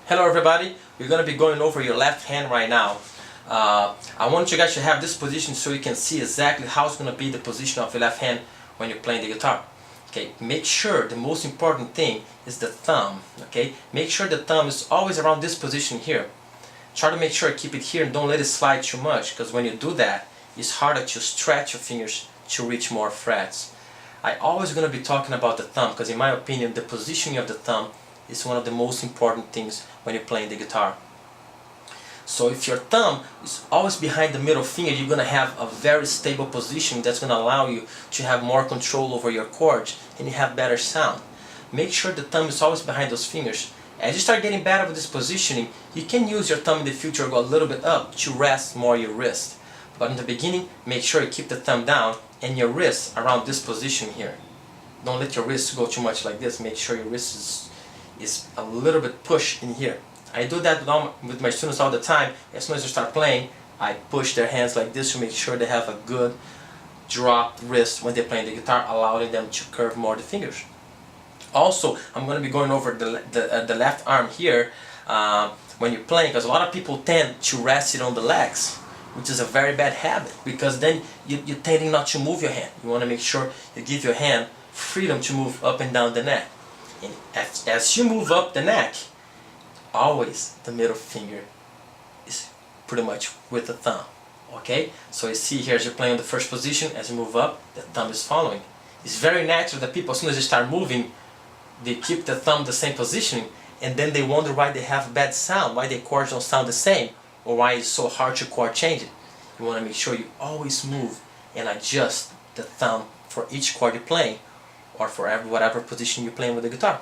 Hello everybody, we're going to be going over your left hand right now. I want you guys to have this position so you can see exactly how it's going to be the position of your left hand when you're playing the guitar. Okay, make sure the most important thing is the thumb. Okay, make sure the thumb is always around this position here. Try to make sure you keep it here and don't let it slide too much, because when you do that, it's harder to stretch your fingers to reach more frets. I always going to be talking about the thumb because in my opinion the positioning of the thumb is one of the most important things when you're playing the guitar. So if your thumb is always behind the middle finger, you're going to have a very stable position that's going to allow you to have more control over your chords and you have better sound. Make sure the thumb is always behind those fingers. As you start getting better with this positioning, you can use your thumb in the future to go a little bit up to rest more your wrist. But in the beginning, make sure you keep the thumb down and your wrist around this position here. Don't let your wrist go too much like this. Make sure your wrist is a little bit pushed in here. I do that with my students all the time. As soon as they start playing, I push their hands like this to make sure they have a good dropped wrist when they're playing the guitar, allowing them to curve more the fingers. Also, I'm going to be going over the left arm here when you're playing, because a lot of people tend to rest it on the legs, which is a very bad habit, because then you're tending not to move your hand. You want to make sure you give your hand freedom to move up and down the neck. And as you move up the neck, always the middle finger is pretty much with the thumb. Okay? So you see here as you're playing the first position, as you move up, the thumb is following. It's very natural that people, as soon as they start moving, they keep the thumb the same positioning, and then they wonder why they have bad sound, why their chords don't sound the same, or why it's so hard to chord change it. You want to make sure you always move and adjust the thumb for each chord you're playing, or for whatever position you're playing with the guitar.